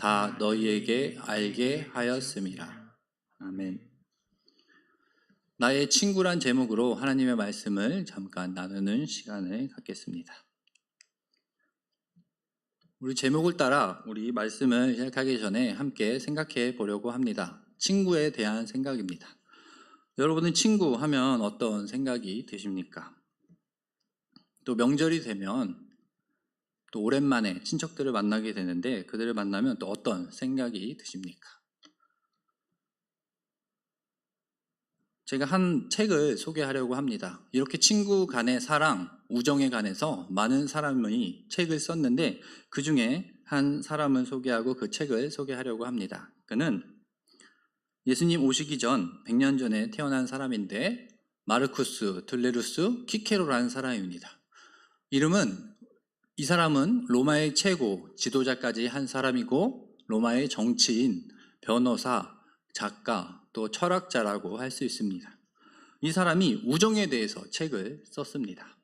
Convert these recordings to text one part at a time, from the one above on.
다 너희에게 알게 하였음이라. 아멘. 나의 친구란 제목으로 하나님의 말씀을 잠깐 나누는 시간을 갖겠습니다. 우리 제목을 따라 우리 말씀을 시작하기 전에 함께 생각해 보려고 합니다. 친구에 대한 생각입니다. 여러분은 친구 하면 어떤 생각이 드십니까? 또 명절이 되면 또 오랜만에 친척들을 만나게 되는데 그들을 만나면 또 어떤 생각이 드십니까? 제가 한 책을 소개하려고 합니다. 이렇게 친구 간의 사랑, 우정에 관해서 많은 사람이 책을 썼는데 그 중에 한 사람을 소개하고 그 책을 소개하려고 합니다. 그는 예수님 오시기 전 100년 전에 태어난 사람인데 마르쿠스 툴레루스 키케로라는 사람입니다. 이 사람은 로마의 최고 지도자까지 한 사람이고 로마의 정치인, 변호사, 작가, 또 철학자라고 할 수 있습니다. 이 사람이 우정에 대해서 책을 썼습니다.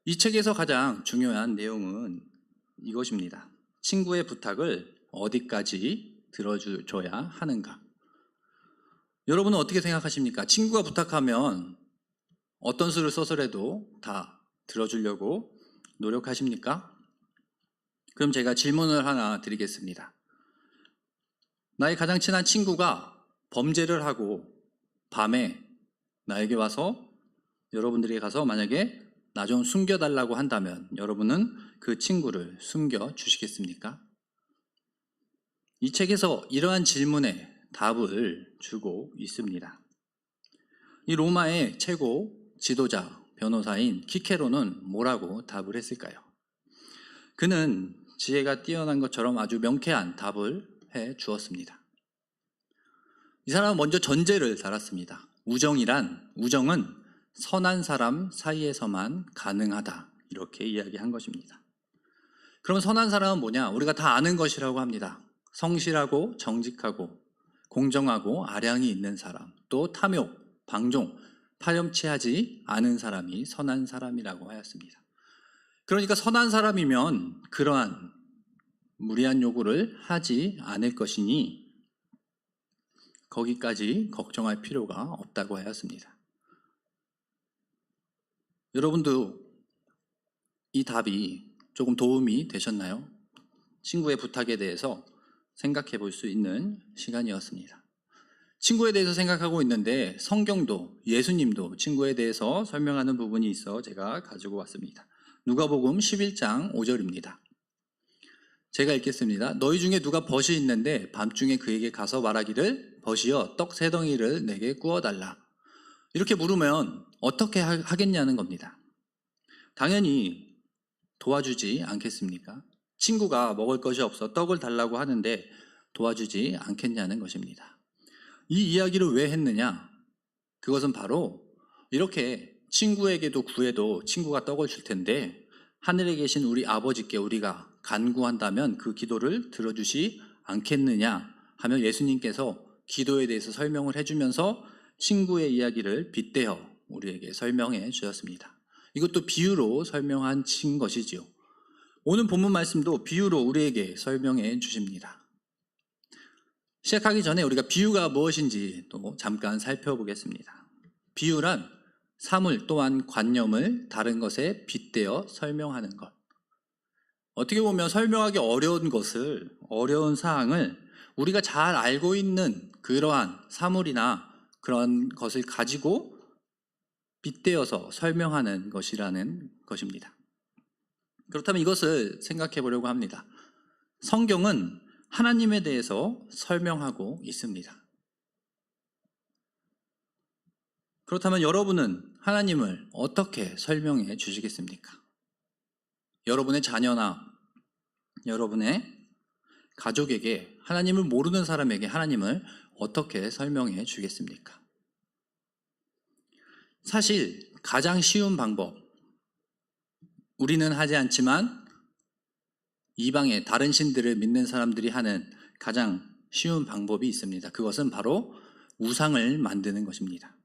이 책에서 가장 중요한 내용은 이것입니다. 친구의 부탁을 어디까지 들어줘야 하는가? 여러분은 어떻게 생각하십니까? 친구가 부탁하면 어떤 수를 써서라도 다 들어주려고 노력하십니까? 그럼 제가 질문을 하나 드리겠습니다. 나의 가장 친한 친구가 범죄를 하고 밤에 나에게 와서 여러분들이 가서 만약에 나 좀 숨겨달라고 한다면 여러분은 그 친구를 숨겨주시겠습니까? 이 책에서 이러한 질문에 답을 주고 있습니다. 이 로마의 최고 지도자, 변호사인 키케로는 뭐라고 답을 했을까요? 그는 지혜가 뛰어난 것처럼 아주 명쾌한 답을 해 주었습니다. 이 사람은 먼저 전제를 달았습니다. 우정은 선한 사람 사이에서만 가능하다. 이렇게 이야기한 것입니다. 그럼 선한 사람은 뭐냐? 우리가 다 아는 것이라고 합니다. 성실하고 정직하고 공정하고 아량이 있는 사람, 또 탐욕, 방종, 파렴치하지 않은 사람이 선한 사람이라고 하였습니다. 그러니까 선한 사람이면 그러한 무리한 요구를 하지 않을 것이니 거기까지 걱정할 필요가 없다고 하였습니다. 여러분도 이 답이 조금 도움이 되셨나요? 친구의 부탁에 대해서 생각해 볼 수 있는 시간이었습니다. 친구에 대해서 생각하고 있는데 성경도 예수님도 친구에 대해서 설명하는 부분이 있어 제가 가지고 왔습니다. 누가복음 11장 5절입니다. 제가 읽겠습니다. 너희 중에 누가 벗이 있는데 밤중에 그에게 가서 말하기를 벗이여 떡 3덩이를 내게 구워달라. 이렇게 물으면 어떻게 하겠냐는 겁니다. 당연히 도와주지 않겠습니까? 친구가 먹을 것이 없어 떡을 달라고 하는데 도와주지 않겠냐는 것입니다. 이 이야기를 왜 했느냐? 그것은 바로 이렇게 친구에게도 구해도 친구가 떡을 줄 텐데 하늘에 계신 우리 아버지께 우리가 간구한다면 그 기도를 들어주시 않겠느냐 하며 예수님께서 기도에 대해서 설명을 해주면서 친구의 이야기를 빗대어 우리에게 설명해 주셨습니다. 이것도 비유로 설명한 것이지요. 오늘 본문 말씀도 비유로 우리에게 설명해 주십니다. 시작하기 전에 우리가 비유가 무엇인지 또 잠깐 살펴보겠습니다. 비유란 사물 또한 관념을 다른 것에 빗대어 설명하는 것. 어떻게 보면 설명하기 어려운 사항을 우리가 잘 알고 있는 그러한 사물이나 그런 것을 가지고 빗대어서 설명하는 것이라는 것입니다. 그렇다면 이것을 생각해 보려고 합니다. 성경은 하나님에 대해서 설명하고 있습니다. 그렇다면 여러분은 하나님을 어떻게 설명해 주시겠습니까? 여러분의 자녀나 여러분의 가족에게, 하나님을 모르는 사람에게 하나님을 어떻게 설명해 주겠습니까? 사실 가장 쉬운 방법, 우리는 하지 않지만 이방의 다른 신들을 믿는 사람들이 하는 가장 쉬운 방법이 있습니다. 그것은 바로 우상을 만드는 것입니다.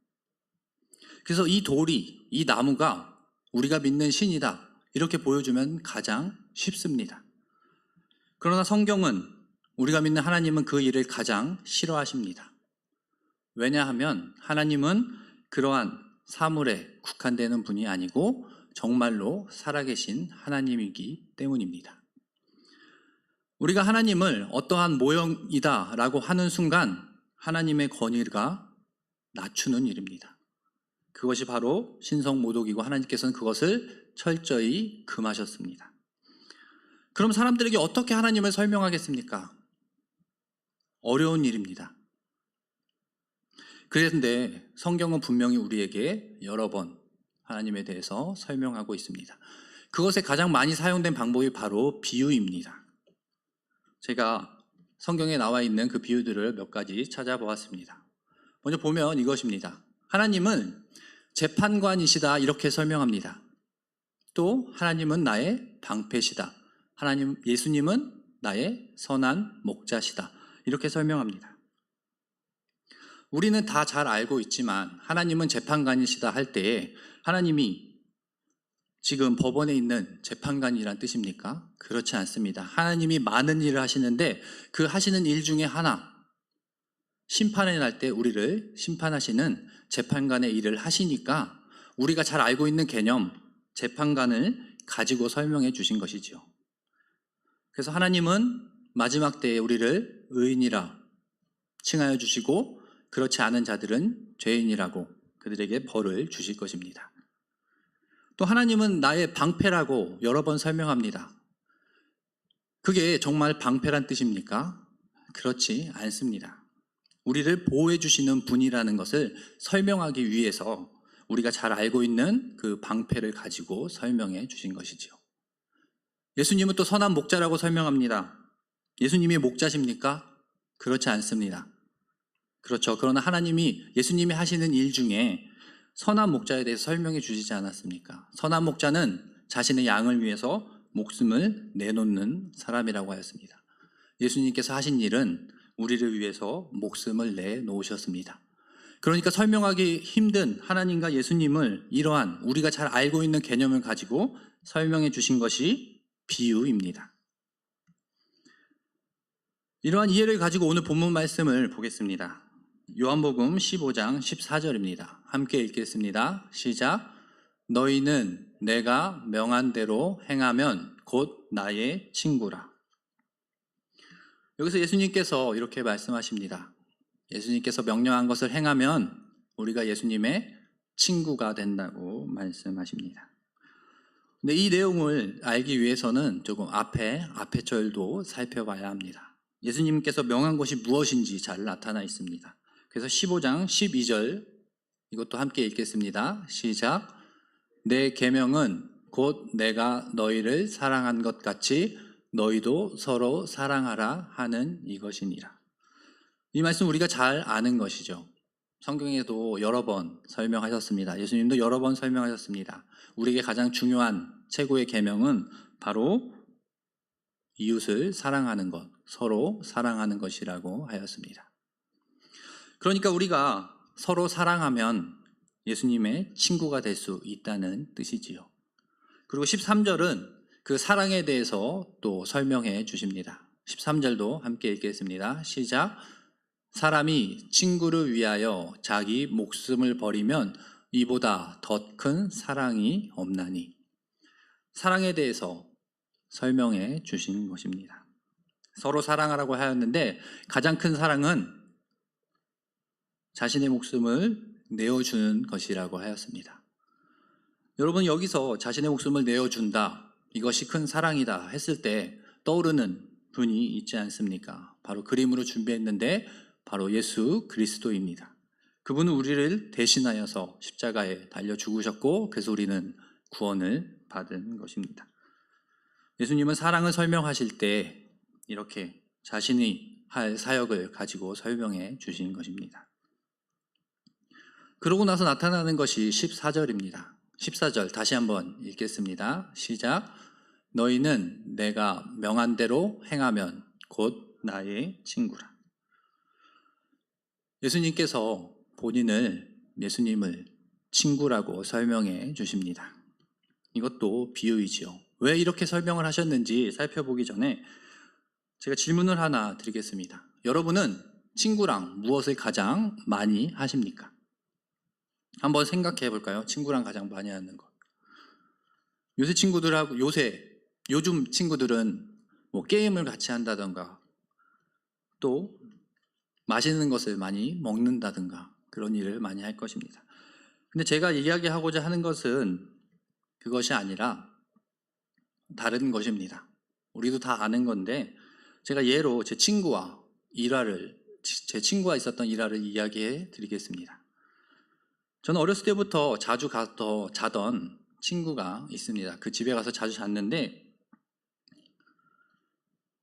그래서 이 나무가 우리가 믿는 신이다 이렇게 보여주면 가장 쉽습니다. 그러나 성경은, 우리가 믿는 하나님은 그 일을 가장 싫어하십니다. 왜냐하면 하나님은 그러한 사물에 국한되는 분이 아니고 정말로 살아계신 하나님이기 때문입니다. 우리가 하나님을 어떠한 모형이다 라고 하는 순간 하나님의 권위가 낮추는 일입니다. 그것이 바로 신성모독이고 하나님께서는 그것을 철저히 금하셨습니다. 그럼 사람들에게 어떻게 하나님을 설명하겠습니까? 어려운 일입니다. 그런데 성경은 분명히 우리에게 여러 번 하나님에 대해서 설명하고 있습니다. 그것에 가장 많이 사용된 방법이 바로 비유입니다. 제가 성경에 나와 있는 그 비유들을 몇 가지 찾아보았습니다. 먼저 보면 이것입니다. 하나님은 재판관이시다 이렇게 설명합니다. 또 하나님은 나의 방패시다. 예수님은 나의 선한 목자시다. 이렇게 설명합니다. 우리는 다 잘 알고 있지만 하나님은 재판관이시다 할 때에 하나님이 지금 법원에 있는 재판관이란 뜻입니까? 그렇지 않습니다. 하나님이 많은 일을 하시는데 그 하시는 일 중에 하나, 심판에 날 때 우리를 심판하시는 재판관의 일을 하시니까 우리가 잘 알고 있는 개념, 재판관을 가지고 설명해 주신 것이죠. 그래서 하나님은 마지막 때에 우리를 의인이라 칭하여 주시고 그렇지 않은 자들은 죄인이라고 그들에게 벌을 주실 것입니다. 또 하나님은 나의 방패라고 여러 번 설명합니다. 그게 정말 방패란 뜻입니까? 그렇지 않습니다. 우리를 보호해 주시는 분이라는 것을 설명하기 위해서 우리가 잘 알고 있는 그 방패를 가지고 설명해 주신 것이지요. 예수님은 또 선한 목자라고 설명합니다. 예수님이 목자십니까? 그렇지 않습니다. 그렇죠. 그러나 예수님이 하시는 일 중에 선한 목자에 대해서 설명해 주시지 않았습니까? 선한 목자는 자신의 양을 위해서 목숨을 내놓는 사람이라고 하였습니다. 예수님께서 하신 일은 우리를 위해서 목숨을 내놓으셨습니다. 그러니까 설명하기 힘든 하나님과 예수님을 이러한 우리가 잘 알고 있는 개념을 가지고 설명해 주신 것이 비유입니다. 이러한 이해를 가지고 오늘 본문 말씀을 보겠습니다. 요한복음 15장 14절입니다. 함께 읽겠습니다. 시작. 너희는 내가 명한 대로 행하면 곧 나의 친구라. 여기서 예수님께서 이렇게 말씀하십니다. 예수님께서 명령한 것을 행하면 우리가 예수님의 친구가 된다고 말씀하십니다. 근데 이 내용을 알기 위해서는 조금 앞에 절도 살펴봐야 합니다. 예수님께서 명한 것이 무엇인지 잘 나타나 있습니다. 그래서 15장 12절 이것도 함께 읽겠습니다. 시작. 내 계명은 곧 내가 너희를 사랑한 것 같이 너희도 서로 사랑하라 하는 이것이니라. 이 말씀 우리가 잘 아는 것이죠. 성경에도 여러 번 설명하셨습니다. 예수님도 여러 번 설명하셨습니다. 우리에게 가장 중요한 최고의 계명은 바로 이웃을 사랑하는 것, 서로 사랑하는 것이라고 하였습니다. 그러니까 우리가 서로 사랑하면 예수님의 친구가 될 수 있다는 뜻이지요. 그리고 13절은 그 사랑에 대해서 또 설명해 주십니다. 13절도 함께 읽겠습니다. 시작. 사람이 친구를 위하여 자기 목숨을 버리면 이보다 더 큰 사랑이 없나니. 사랑에 대해서 설명해 주신 것입니다. 서로 사랑하라고 하였는데 가장 큰 사랑은 자신의 목숨을 내어주는 것이라고 하였습니다. 여러분, 여기서 자신의 목숨을 내어준다, 이것이 큰 사랑이다 했을 때 떠오르는 분이 있지 않습니까? 바로 그림으로 준비했는데 바로 예수 그리스도입니다. 그분은 우리를 대신하여서 십자가에 달려 죽으셨고 그래서 우리는 구원을 받은 것입니다. 예수님은 사랑을 설명하실 때 이렇게 자신이 할 사역을 가지고 설명해 주신 것입니다. 그러고 나서 나타나는 것이 14절입니다. 14절 다시 한번 읽겠습니다. 시작. 너희는 내가 명한 대로 행하면 곧 나의 친구라. 예수님께서 예수님을 친구라고 설명해 주십니다. 이것도 비유이지요. 왜 이렇게 설명을 하셨는지 살펴보기 전에 제가 질문을 하나 드리겠습니다. 여러분은 친구랑 무엇을 가장 많이 하십니까? 한번 생각해 볼까요? 친구랑 가장 많이 하는 것. 요즘 친구들은 뭐 게임을 같이 한다던가 또 맛있는 것을 많이 먹는다든가 그런 일을 많이 할 것입니다. 근데 제가 이야기하고자 하는 것은 그것이 아니라 다른 것입니다. 우리도 다 아는 건데 제가 예로 제 친구와 있었던 일화를 이야기해 드리겠습니다. 저는 어렸을 때부터 자주 가서 자던 친구가 있습니다. 그 집에 가서 자주 잤는데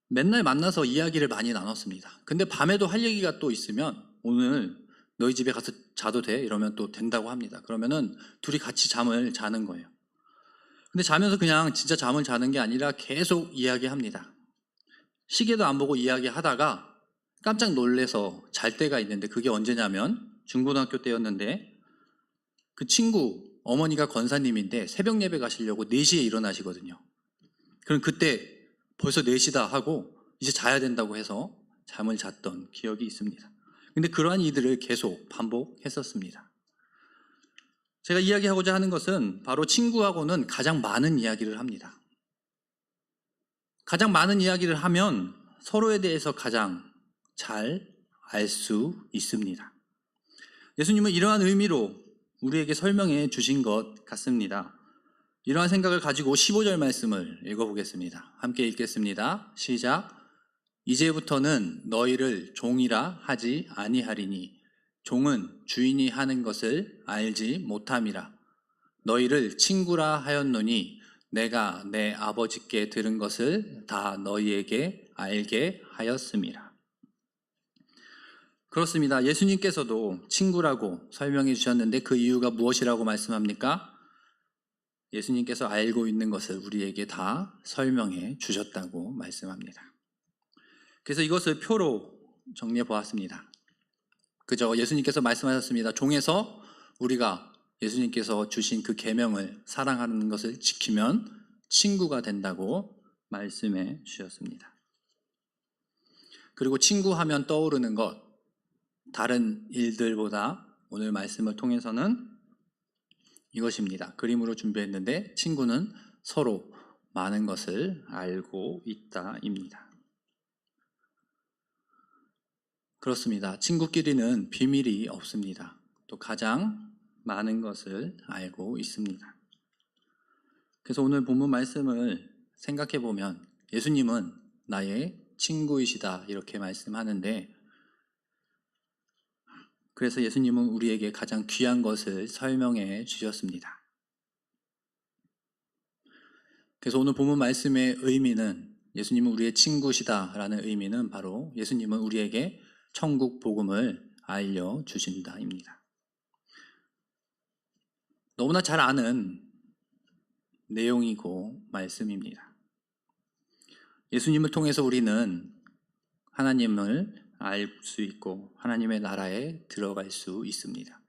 맨날 만나서 이야기를 많이 나눴습니다. 근데 밤에도 할 얘기가 또 있으면 오늘 너희 집에 가서 자도 돼? 이러면 또 된다고 합니다. 그러면은 둘이 같이 잠을 자는 거예요. 근데 자면서 그냥 진짜 잠을 자는 게 아니라 계속 이야기합니다. 시계도 안 보고 이야기하다가 깜짝 놀래서 잘 때가 있는데 그게 언제냐면 중고등학교 때였는데 그 친구 어머니가 권사님인데 새벽 예배 가시려고 4시에 일어나시거든요. 그럼 그때 벌써 4시다 하고 이제 자야 된다고 해서 잠을 잤던 기억이 있습니다. 근데 그러한 일들을 계속 반복했었습니다. 제가 이야기하고자 하는 것은 바로 친구하고는 가장 많은 이야기를 합니다. 가장 많은 이야기를 하면 서로에 대해서 가장 잘 알 수 있습니다. 예수님은 이러한 의미로 우리에게 설명해 주신 것 같습니다. 이러한 생각을 가지고 15절 말씀을 읽어보겠습니다. 함께 읽겠습니다. 시작. 이제부터는 너희를 종이라 하지 아니하리니 종은 주인이 하는 것을 알지 못함이라. 너희를 친구라 하였노니 내가 내 아버지께 들은 것을 다 너희에게 알게 하였음이라. 그렇습니다. 예수님께서도 친구라고 설명해 주셨는데 그 이유가 무엇이라고 말씀합니까? 예수님께서 알고 있는 것을 우리에게 다 설명해 주셨다고 말씀합니다. 그래서 이것을 표로 정리해 보았습니다. 그저 예수님께서 말씀하셨습니다. 종에서 우리가 예수님께서 주신 그 계명을 사랑하는 것을 지키면 친구가 된다고 말씀해 주셨습니다. 그리고 친구하면 떠오르는 것, 다른 일들보다 오늘 말씀을 통해서는 이것입니다. 그림으로 준비했는데 친구는 서로 많은 것을 알고 있다입니다. 그렇습니다. 친구끼리는 비밀이 없습니다. 또 가장 많은 것을 알고 있습니다. 그래서 오늘 본문 말씀을 생각해 보면 예수님은 나의 친구이시다 이렇게 말씀하는데 그래서 예수님은 우리에게 가장 귀한 것을 설명해 주셨습니다. 그래서 오늘 본문 말씀의 의미는 예수님은 우리의 친구시다라는 의미는 바로 예수님은 우리에게 천국 복음을 알려주신다입니다. 너무나 잘 아는 내용이고 말씀입니다. 예수님을 통해서 우리는 하나님을 알 수 있고 하나님의 나라에 들어갈 수 있습니다.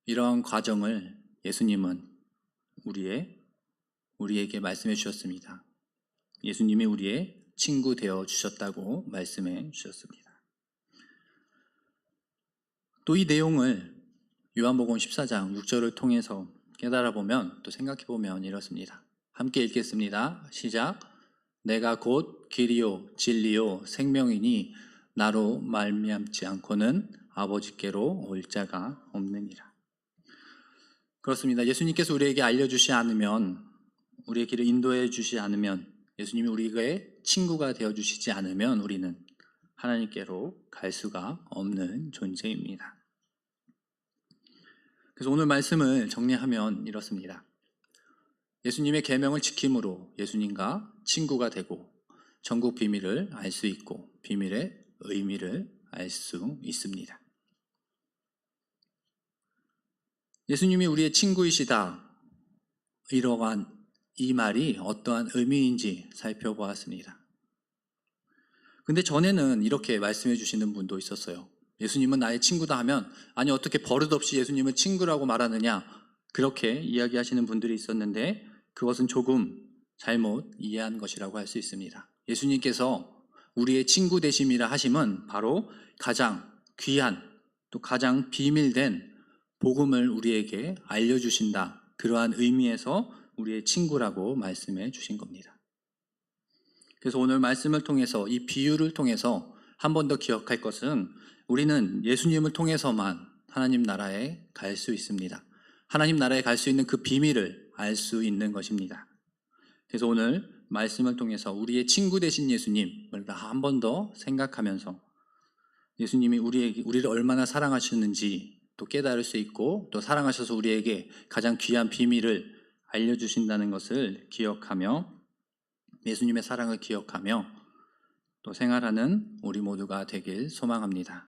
이러한 과정을 예수님은 우리에게 말씀해 주셨습니다. 예수님이 우리의 친구 되어 주셨다고 말씀해 주셨습니다. 또 이 내용을 요한복음 14장 6절을 통해서 깨달아 보면 또 생각해 보면 이렇습니다. 함께 읽겠습니다. 시작. 내가 곧 길이요 진리요 생명이니 나로 말미암지 않고는 아버지께로 올 자가 없느니라. 그렇습니다. 예수님께서 우리에게 알려주시 않으면 우리의 길을 인도해 주시 않으면 예수님이 우리에게 친구가 되어주시지 않으면 우리는 하나님께로 갈 수가 없는 존재입니다. 그래서 오늘 말씀을 정리하면 이렇습니다. 예수님의 계명을 지킴으로 예수님과 친구가 되고 천국 비밀을 알 수 있고 비밀의 의미를 알 수 있습니다. 예수님이 우리의 친구이시다 이러한 이 말이 어떠한 의미인지 살펴보았습니다. 근데 전에는 이렇게 말씀해 주시는 분도 있었어요. 예수님은 나의 친구다 하면 아니 어떻게 버릇없이 예수님을 친구라고 말하느냐 그렇게 이야기하시는 분들이 있었는데 그것은 조금 잘못 이해한 것이라고 할 수 있습니다. 예수님께서 우리의 친구 되심이라 하심은 바로 가장 귀한 또 가장 비밀된 복음을 우리에게 알려주신다. 그러한 의미에서 우리의 친구라고 말씀해 주신 겁니다. 그래서 오늘 말씀을 통해서 이 비유를 통해서 한 번 더 기억할 것은 우리는 예수님을 통해서만 하나님 나라에 갈 수 있습니다. 하나님 나라에 갈 수 있는 그 비밀을 알 수 있는 것입니다. 그래서 오늘 말씀을 통해서 우리의 친구 되신 예수님을 한 번 더 생각하면서 예수님이 우리를 얼마나 사랑하셨는지 또 깨달을 수 있고 또 사랑하셔서 우리에게 가장 귀한 비밀을 알려주신다는 것을 기억하며 예수님의 사랑을 기억하며 또 생활하는 우리 모두가 되길 소망합니다.